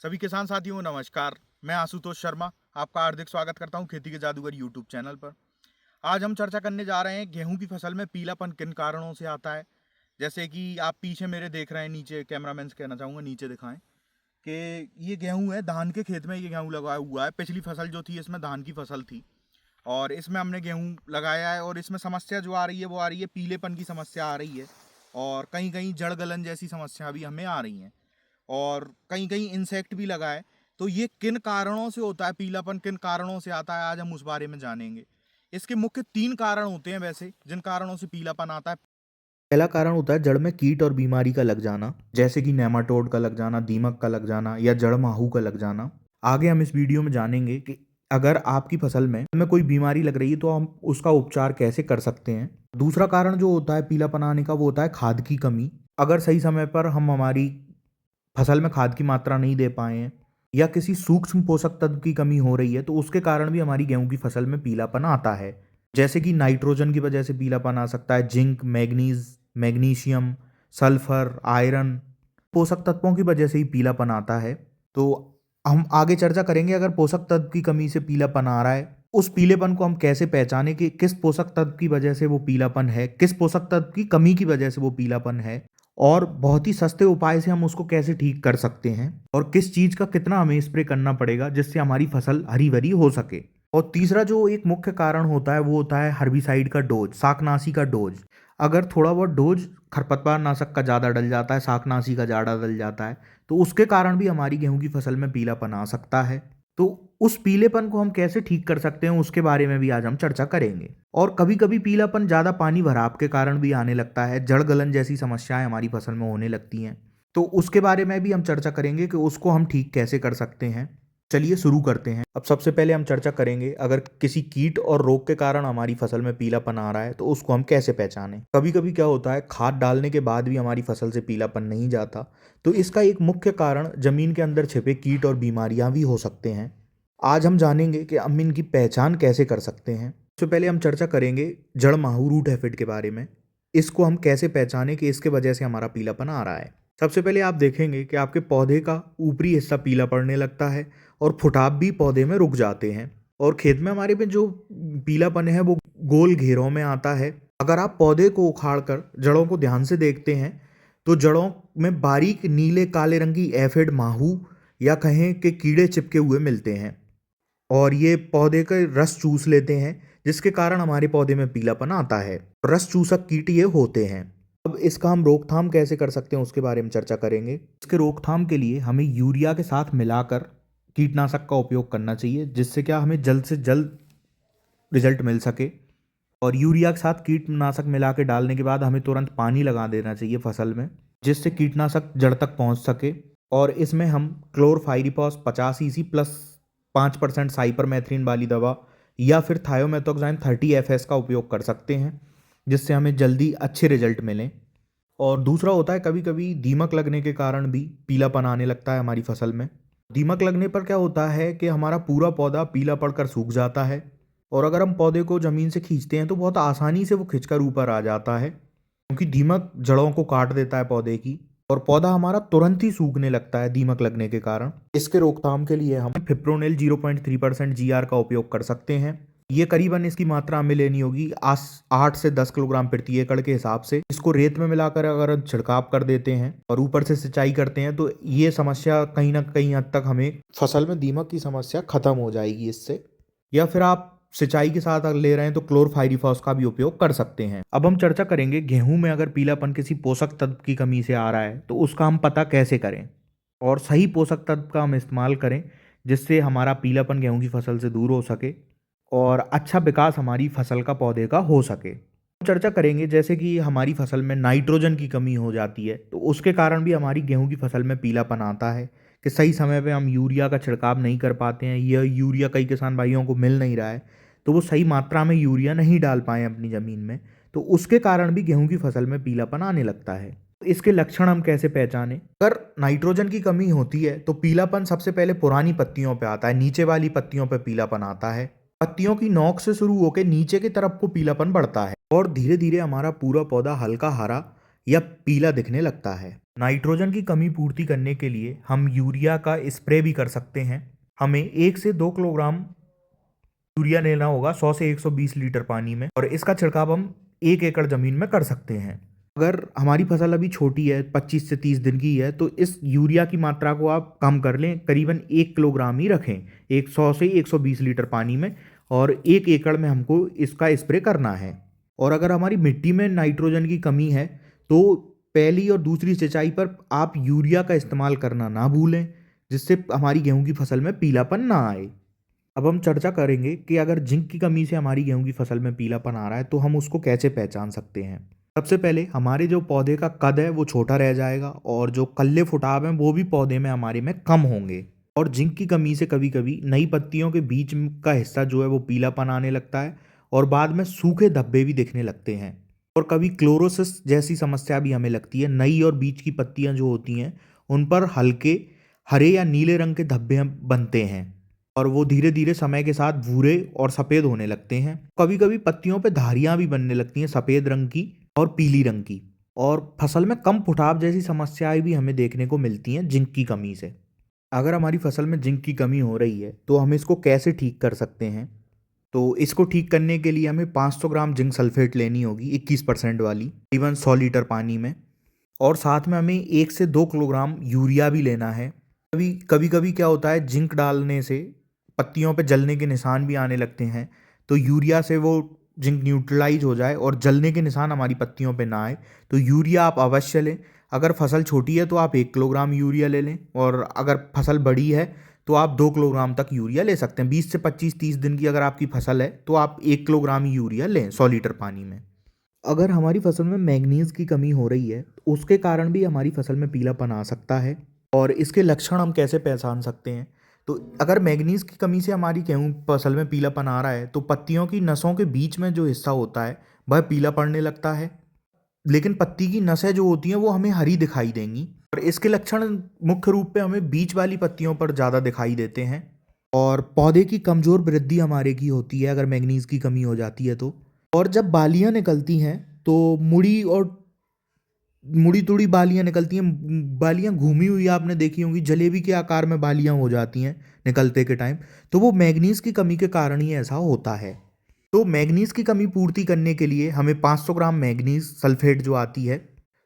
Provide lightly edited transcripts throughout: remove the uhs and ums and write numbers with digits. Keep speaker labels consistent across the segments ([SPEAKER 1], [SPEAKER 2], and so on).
[SPEAKER 1] सभी किसान साथियों को नमस्कार। मैं आशुतोष शर्मा आपका हार्दिक स्वागत करता हूं खेती के जादूगर यूट्यूब चैनल पर। आज हम चर्चा करने जा रहे हैं गेहूं की फसल में पीलापन किन कारणों से आता है। जैसे कि आप पीछे मेरे देख रहे हैं, नीचे कैमरामैन से कहना चाहूँगा नीचे दिखाएं कि ये गेहूं है, धान के खेत में ये गेहूं लगाया हुआ है। पिछली फसल जो थी इसमें धान की फसल थी और इसमें हमने गेहूं लगाया है और इसमें समस्या जो आ रही है वो आ रही है, पीलेपन की समस्या आ रही है और कहीं कहीं जड़ गलन जैसी समस्या भी हमें आ रही हैं और कहीं कहीं इंसेक्ट भी लगा है। तो ये किन कारणों से होता है, पीलापन किन कारणों से आता है, आज हम उस बारे में जानेंगे। इसके मुख्य 3 कारण होते हैं वैसे, जिन कारणों से पीलापन आता है।
[SPEAKER 2] पहला कारण होता है जड़ में कीट और बीमारी का लग जाना, जैसे कि नेमाटोड का लग जाना, दीमक का लग जाना या जड़ माहू का लग जाना। आगे हम इस वीडियो में जानेंगे कि अगर आपकी फसल में कोई बीमारी लग रही है तो हम उसका उपचार कैसे कर सकते हैं। दूसरा कारण जो होता है पीलापन आने का वो होता है खाद की कमी। अगर सही समय पर हम हमारी फसल में खाद की मात्रा नहीं दे पाए हैं या किसी सूक्ष्म पोषक तत्व की कमी हो रही है तो उसके कारण भी हमारी गेहूं की फसल में पीलापन आता है। जैसे कि नाइट्रोजन की वजह से पीलापन आ सकता है, zinc, manganese, magnesium, sulphur, iron पोषक तत्वों की वजह से ही पीलापन आता है। तो हम आगे चर्चा करेंगे अगर पोषक तत्व की कमी से पीलापन आ रहा है, उस पीलेपन को हम कैसे पहचानें कि किस पोषक तत्व की वजह से वो पीलापन है, किस पोषक तत्व की कमी की वजह से वो पीलापन है और बहुत ही सस्ते उपाय से हम उसको कैसे ठीक कर सकते हैं और किस चीज़ का कितना हमें स्प्रे करना पड़ेगा जिससे हमारी फसल हरी भरी हो सके। और तीसरा जो एक मुख्य कारण होता है वो होता है हर्बिसाइड का डोज, शाकनाशी का डोज। अगर थोड़ा बहुत डोज खरपतवार नाशक का ज़्यादा डल जाता है, शाकनाशी का ज़्यादा डल जाता है, तो उसके कारण भी हमारी गेहूं की फसल में पीलापन आ सकता है। तो उस पीलेपन को हम कैसे ठीक कर सकते हैं उसके बारे में भी आज हम चर्चा करेंगे। और कभी कभी पीलापन ज़्यादा पानी भराव के कारण भी आने लगता है, जड़ गलन जैसी समस्याएं हमारी फसल में होने लगती हैं, तो उसके बारे में भी हम चर्चा करेंगे कि उसको हम ठीक कैसे कर सकते हैं। चलिए शुरू करते हैं। अब सबसे पहले हम चर्चा करेंगे अगर किसी कीट और रोग के कारण हमारी फसल में पीलापन आ रहा है तो उसको हम कैसे पहचानें। कभी कभी क्या होता है खाद डालने के बाद भी हमारी फसल से पीलापन नहीं जाता, तो इसका एक मुख्य कारण जमीन के अंदर छिपे कीट और बीमारियां भी हो सकते हैं। आज हम जानेंगे कि हम इनकी पहचान कैसे कर सकते हैं। सबसे पहले हम चर्चा करेंगे जड़ माहू रूट एफिड के बारे में। इसको हम कैसे पहचानें कि इसके वजह से हमारा पीलापन आ रहा है। सबसे पहले आप देखेंगे कि आपके पौधे का ऊपरी हिस्सा पीला पड़ने लगता है और फुटाव भी पौधे में रुक जाते हैं और खेत में हमारे में जो पीलापन है वो गोल घेरों में आता है। अगर आप पौधे को उखाड़ कर जड़ों को ध्यान से देखते हैं तो जड़ों में बारीक नीले काले रंग की एफिड, माहू या कहें कि कीड़े चिपके हुए मिलते हैं और ये पौधे का रस चूस लेते हैं जिसके कारण हमारे पौधे में पीलापन आता है। रस चूसक कीट ये होते हैं। अब इसका हम रोकथाम कैसे कर सकते हैं उसके बारे में चर्चा करेंगे। इसके रोकथाम के लिए हमें यूरिया के साथ मिलाकर कीटनाशक का उपयोग करना चाहिए जिससे क्या हमें जल्द से जल्द रिजल्ट मिल सके। और यूरिया के साथ कीटनाशक मिला के डालने के बाद हमें तुरंत पानी लगा देना चाहिए फसल में जिससे कीटनाशक जड़ तक पहुंच सके। और इसमें हम क्लोरफाइरिपॉस 50 EC प्लस 5% साइपरमेथ्रिन वाली दवा या फिर थायोमेथोक्साम 30 FS का उपयोग कर सकते हैं जिससे हमें जल्दी अच्छे रिजल्ट मिलें। और दूसरा होता है कभी कभी दीमक लगने के कारण भी पीलापन आने लगता है हमारी फसल में। दीमक लगने पर क्या होता है कि हमारा पूरा पौधा पीला पड़कर सूख जाता है और अगर हम पौधे को ज़मीन से खींचते हैं तो बहुत आसानी से वो खिंचकर ऊपर आ जाता है क्योंकि दीमक जड़ों को काट देता है पौधे की और पौधा हमारा तुरंत ही सूखने लगता है दीमक लगने के कारण। इसके रोकथाम के लिए हम फिप्रोनिल 0.3% GR का उपयोग कर सकते हैं। ये करीबन इसकी मात्रा हमें लेनी होगी 8 से 10 किलोग्राम प्रति एकड़ के हिसाब से। इसको रेत में मिलाकर अगर हम छिड़काव कर देते हैं और ऊपर से सिंचाई करते हैं तो ये समस्या कहीं ना कहीं हद तक हमें फसल में दीमक की समस्या खत्म हो जाएगी इससे। या फिर आप सिंचाई के साथ अगर ले रहे हैं तो क्लोरफाइरिफॉस का भी उपयोग कर सकते हैं। अब हम चर्चा करेंगे गेहूं में अगर पीलापन किसी पोषक तत्व की कमी से आ रहा है तो उसका हम पता कैसे करें और सही पोषक तत्व का हम इस्तेमाल करें जिससे हमारा पीलापन गेहूं की फसल से दूर हो सके और अच्छा विकास हमारी फसल का पौधे का हो सके। चर्चा करेंगे जैसे कि हमारी फसल में नाइट्रोजन की कमी हो जाती है तो उसके कारण भी हमारी गेहूं की फसल में पीलापन आता है कि सही समय पे हम यूरिया का छिड़काव नहीं कर पाते हैं। यह यूरिया कई किसान भाइयों को मिल नहीं रहा है तो वो सही मात्रा में यूरिया नहीं डाल पाए अपनी ज़मीन में, तो उसके कारण भी गेहूं की फसल में पीलापन आने लगता है। तो इसके लक्षण हम कैसे पहचानें। अगर नाइट्रोजन की कमी होती है तो पीलापन सबसे पहले पुरानी पत्तियों पे आता है, नीचे वाली पत्तियों पे पीलापन आता है। पत्तियों की नोक से शुरू होकर नीचे की तरफ को पीलापन बढ़ता है और धीरे धीरे हमारा पूरा पौधा हल्का हरा या पीला दिखने लगता है। नाइट्रोजन की कमी पूर्ति करने के लिए हम यूरिया का स्प्रे भी कर सकते हैं। हमें 1 से 2 किलोग्राम यूरिया लेना होगा 100 से 120 लीटर पानी में, और इसका छिड़काव हम 1 एकड़ जमीन में कर सकते हैं। अगर हमारी फसल अभी छोटी है, 25 से 30 दिन की है, तो इस यूरिया की मात्रा को आप कम कर लें, करीबन 1 किलोग्राम ही रखें 100 से 120 लीटर पानी में, और 1 एकड़ में हमको इसका स्प्रे करना है। और अगर हमारी मिट्टी में नाइट्रोजन की कमी है तो पहली और दूसरी सिंचाई पर आप यूरिया का इस्तेमाल करना ना भूलें, जिससे हमारी गेहूं की फसल में पीलापन ना आए। अब हम चर्चा करेंगे कि अगर जिंक की कमी से हमारी गेहूं की फसल में पीलापन आ रहा है तो हम उसको कैसे पहचान सकते हैं। सबसे पहले हमारे जो पौधे का कद है वो छोटा रह जाएगा, और जो कल्ले फुटाव हैं वो भी पौधे में हमारे में कम होंगे। और जिंक की कमी से कभी कभी नई पत्तियों के बीच का हिस्सा जो है वो पीलापन आने लगता है, और बाद में सूखे धब्बे भी दिखने लगते हैं। और कभी क्लोरोसिस जैसी समस्या भी हमें लगती है। नई और बीच की पत्तियां जो होती हैं उन पर हल्के हरे या नीले रंग के धब्बे बनते हैं, और वो धीरे धीरे समय के साथ भूरे और सफ़ेद होने लगते हैं। कभी कभी पत्तियों पे धारियां भी बनने लगती हैं, सफ़ेद रंग की और पीली रंग की। और फसल में कम फुटाव जैसी समस्याएं भी हमें देखने को मिलती हैं जिंक की कमी से। अगर हमारी फसल में जिंक की कमी हो रही है तो हम इसको कैसे ठीक कर सकते हैं। तो इसको ठीक करने के लिए हमें 500 ग्राम जिंक सल्फेट लेनी होगी 21% वाली, करीबन 100 लीटर पानी में। और साथ में हमें 1 से 2 किलोग्राम यूरिया भी लेना है। कभी कभी क्या होता है, जिंक डालने से पत्तियों पे जलने के निशान भी आने लगते हैं, तो यूरिया से वो जिंक न्यूट्रलाइज हो जाए और जलने के निशान हमारी पत्तियों पे ना आए तो यूरिया आप अवश्य लें। अगर फसल छोटी है तो आप 1 किलोग्राम यूरिया ले लें, और अगर फसल बड़ी है तो आप 2 किलोग्राम तक यूरिया ले सकते हैं। 20 से 25-30 दिन की अगर आपकी फसल है तो आप 1 किलोग्राम यूरिया लें 100 लीटर पानी में। अगर हमारी फसल में मैग्नीज की कमी हो रही है तो उसके कारण भी हमारी फसल में पीलापन आ सकता है, और इसके लक्षण हम कैसे पहचान सकते हैं। तो अगर मैग्नीज की कमी से हमारी गेहूं फसल में पीलापन आ रहा है तो पत्तियों की नसों के बीच में जो हिस्सा होता है वह पीला पड़ने लगता है, लेकिन पत्ती की नसें जो होती हैं वो हमें हरी दिखाई देंगी। और इसके लक्षण मुख्य रूप पे हमें बीच वाली पत्तियों पर ज़्यादा दिखाई देते हैं, और पौधे की कमज़ोर वृद्धि हमारे की होती है अगर मैग्नीज की कमी हो जाती है तो। और जब बालियाँ निकलती हैं तो मुड़ी तुड़ी बालियाँ निकलती हैं। बालियाँ घूमी हुई आपने देखी होंगी, जलेबी के आकार में बालियाँ हो जाती हैं निकलते के टाइम, तो वो मैग्नीज की कमी के कारण ही ऐसा होता है। तो मैग्नीज की कमी पूर्ति करने के लिए हमें 500 ग्राम मैग्नीज सल्फेट जो आती है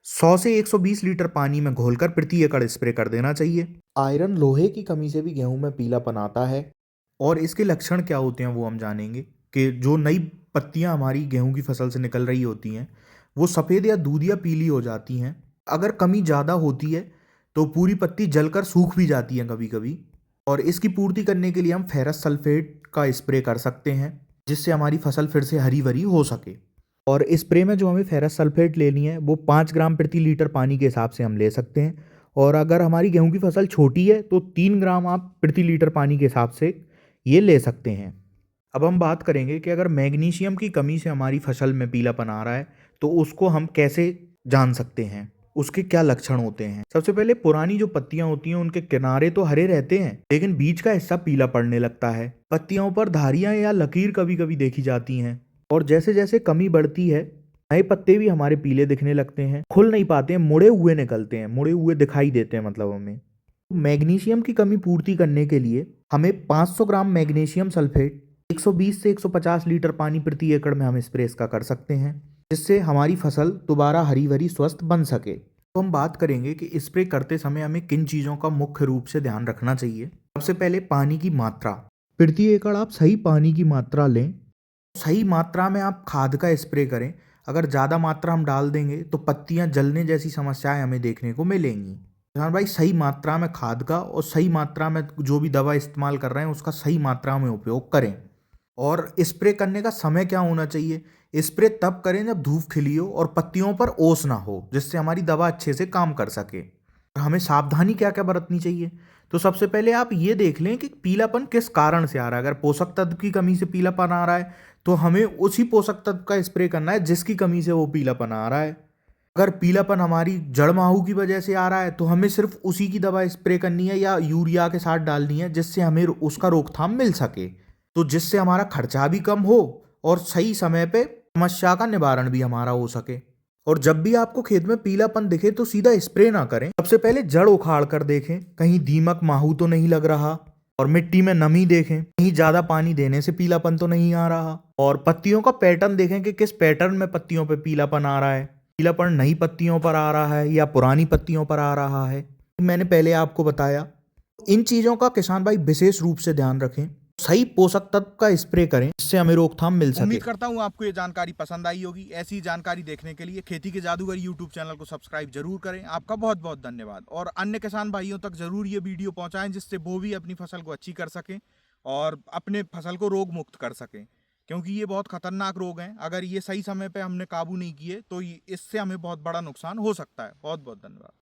[SPEAKER 2] 100 से 120 लीटर पानी में घोलकर प्रति एकड़ स्प्रे कर देना चाहिए। आयरन लोहे की कमी से भी गेहूं में पीलापन आता है, और इसके लक्षण क्या होते हैं वो हम जानेंगे कि जो नई पत्तियां हमारी गेहूं की फसल से निकल रही होती हैं वो सफ़ेद या दूधिया पीली हो जाती हैं। अगर कमी ज़्यादा होती है तो पूरी पत्ती जलकर सूख भी जाती है कभी कभी, और इसकी पूर्ति करने के लिए हम फेरस सल्फेट का स्प्रे कर सकते हैं, जिससे हमारी फसल फिर से हरी भरी हो सके। और स्प्रे में जो हमें फेरस सल्फेट लेनी है वो 5 ग्राम प्रति लीटर पानी के हिसाब से हम ले सकते हैं, और अगर हमारी गेहूं की फसल छोटी है तो 3 ग्राम आप प्रति लीटर पानी के हिसाब से ये ले सकते हैं। अब हम बात करेंगे कि अगर मैग्नीशियम की कमी से हमारी फसल में पीलापन आ रहा है तो उसको हम कैसे जान सकते हैं, उसके क्या लक्षण होते हैं। सबसे पहले पुरानी जो पत्तियां होती हैं उनके किनारे तो हरे रहते हैं, लेकिन बीच का हिस्सा पीला पड़ने लगता है। पत्तियों पर धारियां या लकीर कभी कभी देखी जाती हैं, और जैसे जैसे कमी बढ़ती है नए पत्ते भी हमारे पीले दिखने लगते हैं, खुल नहीं पाते हैं, मुड़े हुए निकलते हैं, मुड़े हुए दिखाई देते हैं मतलब हमें। मैग्नीशियम की कमी पूर्ति करने के लिए हमें 500 ग्राम मैग्नीशियम सल्फेट 120 से 150 लीटर पानी प्रति एकड़ में हम स्प्रे इसका कर सकते हैं, जिससे हमारी फसल दोबारा हरी भरी स्वस्थ बन सके। तो हम बात करेंगे कि स्प्रे करते समय हमें किन चीज़ों का मुख्य रूप से ध्यान रखना चाहिए। सबसे पहले पानी की मात्रा। प्रति एकड़ आप सही पानी की मात्रा लें, सही मात्रा में आप खाद का स्प्रे करें। अगर ज़्यादा मात्रा हम डाल देंगे तो पत्तियां जलने जैसी समस्याएं हमें देखने को मिलेंगी। हाँ भाई, सही मात्रा में खाद का और सही मात्रा में जो भी दवा इस्तेमाल कर रहे हैं उसका सही मात्रा में उपयोग करें। और स्प्रे करने का समय क्या होना चाहिए, स्प्रे तब करें जब धूप खिली हो और पत्तियों पर ओस ना हो, जिससे हमारी दवा अच्छे से काम कर सके। और हमें सावधानी क्या क्या बरतनी चाहिए, तो सबसे पहले आप ये देख लें कि पीलापन किस कारण से आ रहा है। अगर पोषक तत्व की कमी से पीलापन आ रहा है तो हमें उसी पोषक तत्व का स्प्रे करना है जिसकी कमी से वो पीलापन आ रहा है। अगर पीलापन हमारी जड़ माहू की वजह से आ रहा है तो हमें सिर्फ उसी की दवा स्प्रे करनी है या यूरिया के साथ डालनी है, जिससे हमें उसका रोकथाम मिल सके, तो जिससे हमारा खर्चा भी कम हो और सही समय पे समस्या का निवारण भी हमारा हो सके। और जब भी आपको खेत में पीलापन दिखे तो सीधा स्प्रे ना करें, सबसे पहले जड़ उखाड़ कर देखें कहीं दीमक माहू तो नहीं लग रहा, और मिट्टी में नमी देखें कहीं ज्यादा पानी देने से पीलापन तो नहीं आ रहा, और पत्तियों का पैटर्न देखें कि किस पैटर्न में पत्तियों पे पीलापन आ रहा है, पीलापन नई पत्तियों पर आ रहा है या पुरानी पत्तियों पर आ रहा है। मैंने पहले आपको बताया, इन चीजों का किसान भाई विशेष रूप से ध्यान रखें, सही पोषक तत्व का स्प्रे करें जिससे हमें रोकथाम मिल सके।
[SPEAKER 1] उम्मीद करता हूँ आपको ये जानकारी पसंद आई होगी। ऐसी जानकारी देखने के लिए खेती के जादूगर यूट्यूब चैनल को सब्सक्राइब जरूर करें। आपका बहुत बहुत धन्यवाद। और अन्य किसान भाइयों तक जरूर ये वीडियो पहुंचाएं जिससे वो भी अपनी फसल को अच्छी कर सकें और अपने फसल को रोग मुक्त कर सकें, क्योंकि ये बहुत खतरनाक रोग हैं। अगर ये सही समय पे हमने काबू नहीं किए तो इससे हमें बहुत बड़ा नुकसान हो सकता है। बहुत बहुत धन्यवाद।